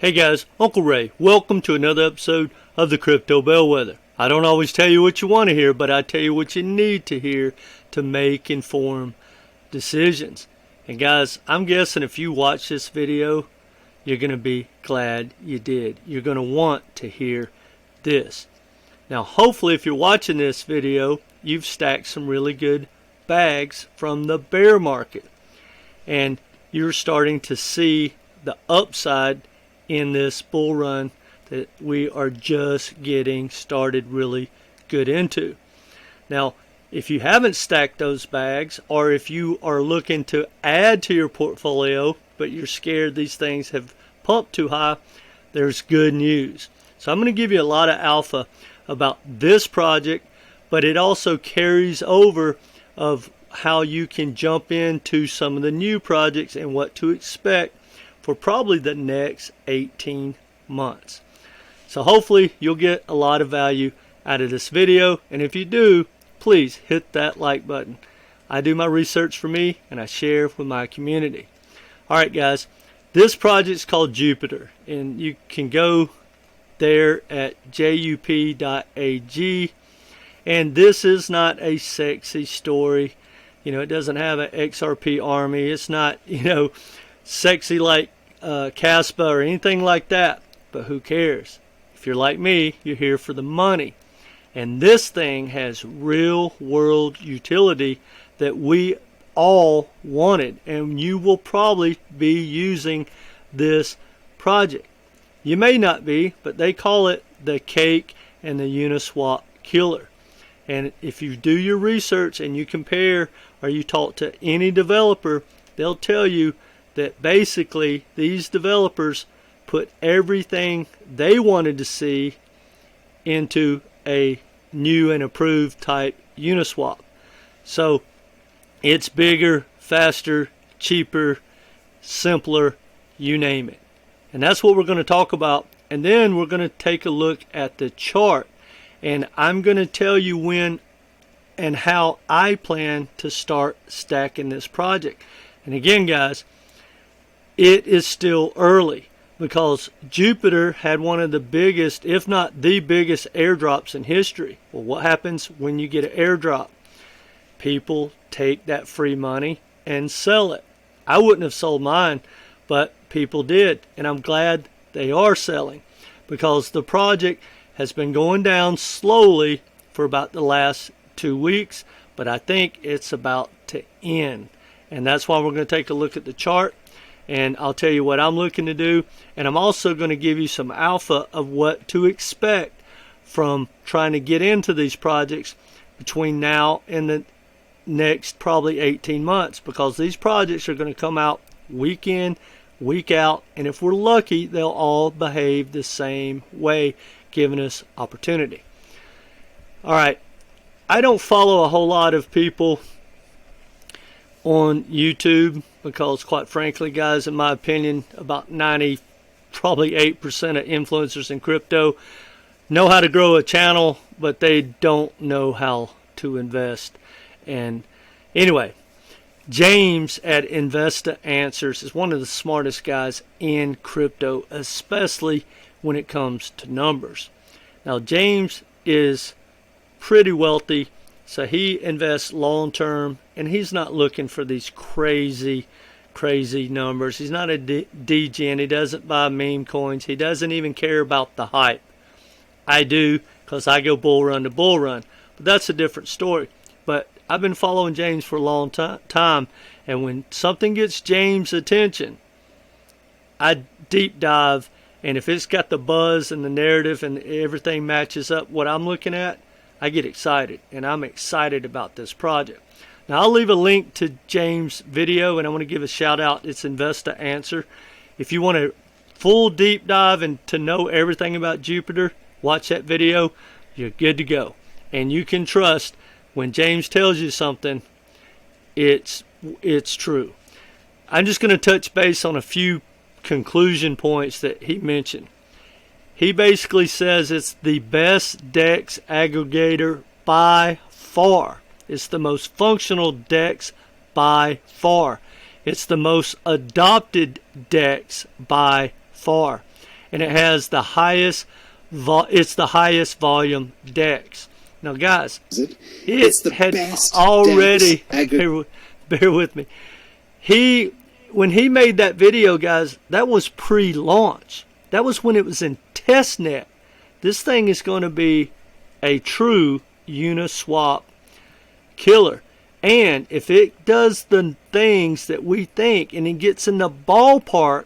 Hey guys, Uncle Ray. Welcome to another episode of the Crypto Bellwether. I don't always tell you what you want to hear, but I tell you what you need to hear to make informed decisions. And guys, I'm guessing if you watch this video, you're going to be glad you did. You're going to want to hear this. Now, hopefully, if you're watching this video, you've stacked some really good bags from the bear market. And you're starting to see the upside in this bull run that we are just getting started really good into. Now, if you haven't stacked those bags, or if you are looking to add to your portfolio, but you're scared these things have pumped too high, there's good news. So I'm going to give you a lot of alpha about this project, but it also carries over of how you can jump into some of the new projects and what to expect for probably the next 18 months. So hopefully you'll get a lot of value out of this video, and if you do, please hit that like button. I do my research for me and I share with my community. Alright guys, this project is called Jupiter, and you can go there at jup.ag, and this is not a sexy story. It doesn't have an XRP army. It's not, sexy like Caspa or anything like that. But who cares? If you're like me, you're here for the money. And this thing has real world utility that we all wanted. And you will probably be using this project. You may not be, but they call it the Cake and the Uniswap Killer. And if you do your research and you compare or you talk to any developer, they'll tell you that basically these developers put everything they wanted to see into a new and approved type Uniswap. So it's bigger, faster, cheaper, simpler, you name it. And that's what we're going to talk about. And then we're going to take a look at the chart. And I'm going to tell you when and how I plan to start stacking this project. And again, guys, it is still early because Jupiter had one of the biggest, if not the biggest, airdrops in history. Well, what happens when you get an airdrop? People take that free money and sell it. I wouldn't have sold mine, but people did. And I'm glad they are selling because the project has been going down slowly for about the last 2 weeks, but I think it's about to end. And that's why we're going to take a look at the chart, and I'll tell you what I'm looking to do, and I'm also going to give you some alpha of what to expect from trying to get into these projects between now and the next probably 18 months, because these projects are going to come out week in, week out, and if we're lucky, they'll all behave the same way, giving us opportunity. Alright, I don't follow a whole lot of people on YouTube because, quite frankly, guys, in my opinion, about 90, probably 8% of influencers in crypto know how to grow a channel, but they don't know how to invest. And anyway, James at Investa Answers is one of the smartest guys in crypto, especially when it comes to numbers. Now, James is pretty wealthy, so he invests long term, and he's not looking for these crazy numbers. He's not a degen. He doesn't buy meme coins. He doesn't even care about the hype. I do, because I go bull run to bull run, but that's a different story. But I've been following James for a long time, and when something gets James' attention, I deep dive, and if it's got the buzz and the narrative and everything matches up what I'm looking at, I get excited, and I'm excited about this project. Now, I'll leave a link to James' video, and I want to give a shout out. It's Investa Answer. If you want a full deep dive and to know everything about Jupiter, watch that video. You're good to go. And you can trust when James tells you something, it's true. I'm just going to touch base on a few conclusion points that he mentioned. He basically says it's the best DEX aggregator by far. It's the most functional DEX by far. It's the most adopted DEX by far. and it has the highest it's the highest volume DEX. Now, guys, it's the had best already DEX. bear with me. When he made that video, guys, that was pre-launch. That was when it was in testnet. This thing is going to be a true Uniswap killer. And if it does the things that we think, and it gets in the ballpark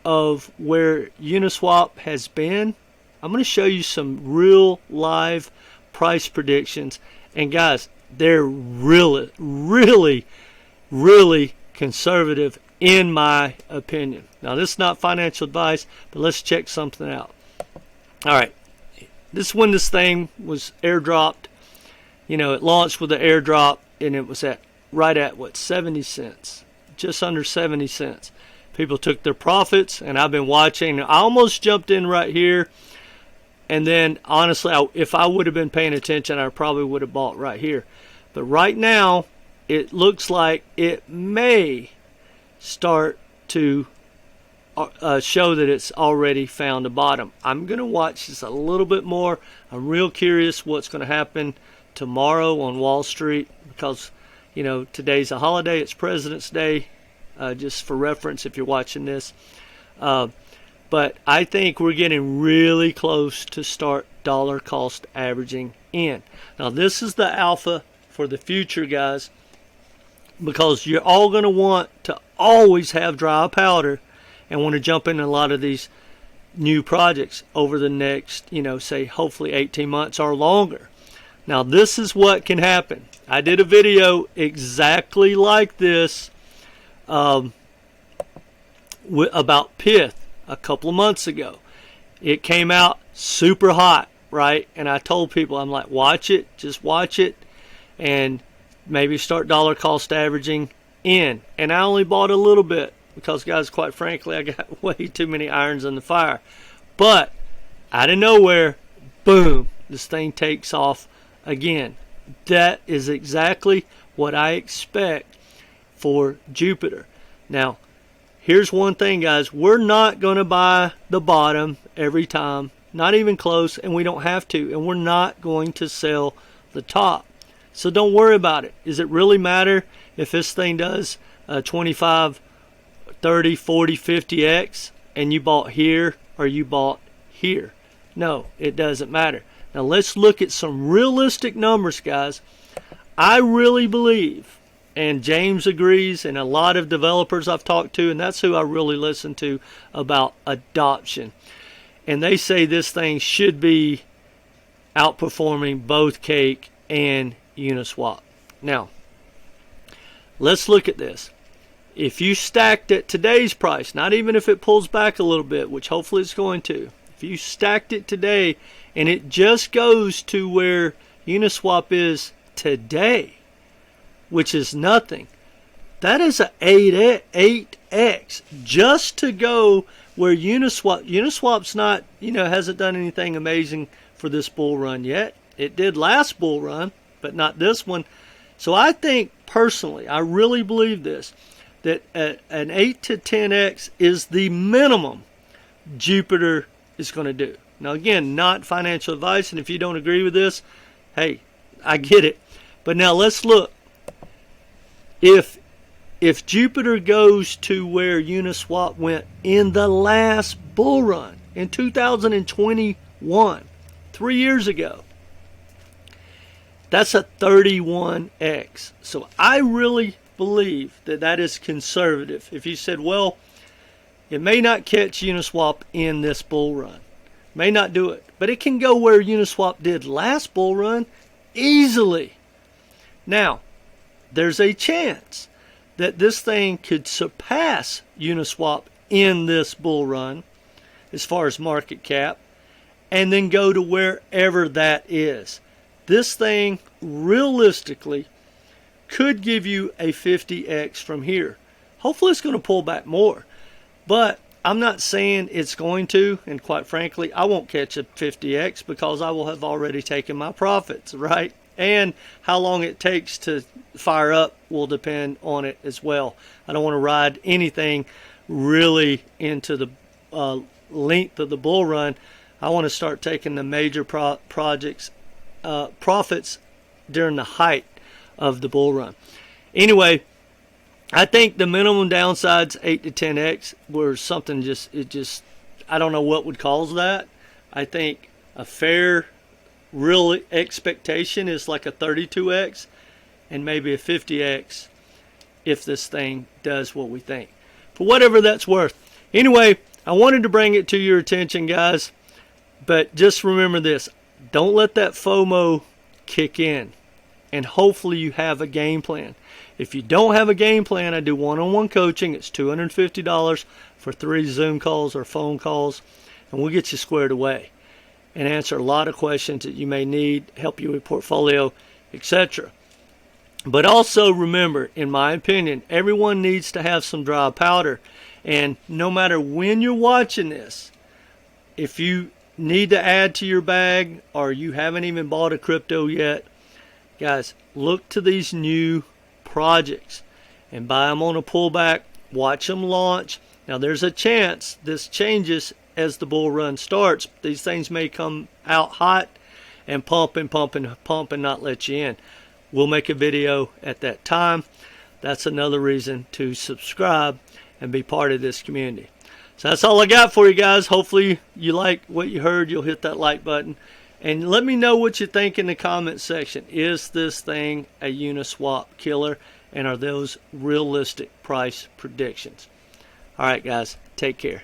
of where Uniswap has been, I'm going to show you some real live price predictions. And guys, they're really, really, really conservative in my opinion. Now, this is not financial advice, but let's check something out. All right. This is when this thing was airdropped. You know, it launched with the airdrop, and it was right at what, 70 cents, just under 70 cents. People took their profits, and I've been watching. I almost jumped in right here, and then honestly, if I would have been paying attention, I probably would have bought right here. But right now, it looks like it may start to show that it's already found a bottom. I'm going to watch this a little bit more. I'm real curious what's going to happen tomorrow on Wall Street, because, you know, today's a holiday. It's President's Day, just for reference if you're watching this. But I think we're getting really close to start dollar cost averaging in. Now, this is the alpha for the future, guys, because you're all going to want to always have dry powder and want to jump in a lot of these new projects over the next, you know, say hopefully 18 months or longer. Now, this is what can happen. I did a video exactly like this about Pith a couple of months ago. It came out super hot, right? And I told people, I'm like, watch it, just watch it, and maybe start dollar cost averaging in. And I only bought a little bit because, guys, quite frankly, I got way too many irons in the fire. But out of nowhere, boom, this thing takes off again. That is exactly what I expect for Jupiter. Now, here's one thing, guys. We're not going to buy the bottom every time, not even close, and we don't have to. And we're not going to sell the top. So don't worry about it. Does it really matter if this thing does 25, 30, 40, 50x and you bought here or you bought here? No, it doesn't matter. Now let's look at some realistic numbers, guys. I really believe, and James agrees, and a lot of developers I've talked to, and that's who I really listen to about adoption. And they say this thing should be outperforming both Cake and Uniswap. Now, let's look at this. If you stacked at today's price, not even if it pulls back a little bit, which hopefully it's going to, if you stacked it today and it just goes to where Uniswap is today, which is nothing, that is a 8x just to go where Uniswap's not, you know, hasn't done anything amazing for this bull run yet. It did last bull run, but not this one. So I think personally, I really believe this, that an 8 to 10x is the minimum Jupiter is going to do. Now, again, not financial advice, and if you don't agree with this, hey, I get it. But now let's look. If Jupiter goes to where Uniswap went in the last bull run in 2021, 3 years ago, that's a 31x. So I really believe that that is conservative. If you said, well, it may not catch Uniswap in this bull run, may not do it, but it can go where Uniswap did last bull run easily. Now, there's a chance that this thing could surpass Uniswap in this bull run as far as market cap, and then go to wherever that is. This thing realistically could give you a 50x from here. Hopefully it's going to pull back more, but I'm not saying it's going to, and quite frankly, I won't catch a 50x because I will have already taken my profits, right? And how long it takes to fire up will depend on it as well. I don't want to ride anything really into the length of the bull run, I want to start taking the major profits during the height of the bull run. Anyway, I think the minimum downside's 8 to 10x, where something I don't know what would cause that. I think a fair, real expectation is like a 32x and maybe a 50x if this thing does what we think. For whatever that's worth. Anyway, I wanted to bring it to your attention, guys. But just remember this. Don't let that FOMO kick in. And hopefully you have a game plan. If you don't have a game plan, I do one-on-one coaching. It's $250 for 3 Zoom calls or phone calls. And we'll get you squared away and answer a lot of questions that you may need, help you with portfolio, etc. But also remember, in my opinion, everyone needs to have some dry powder. And no matter when you're watching this, if you need to add to your bag or you haven't even bought a crypto yet, guys, look to these new projects and buy them on a pullback. Watch them launch. Now, there's a chance this changes as the bull run starts. These things may come out hot and pump and pump and pump and not let you in. We'll make a video at that time. That's another reason to subscribe and be part of this community. So that's all I got for you guys. Hopefully you like what you heard. You'll hit that like button. And let me know what you think in the comment section. Is this thing a Uniswap killer? And are those realistic price predictions? All right, guys. Take care.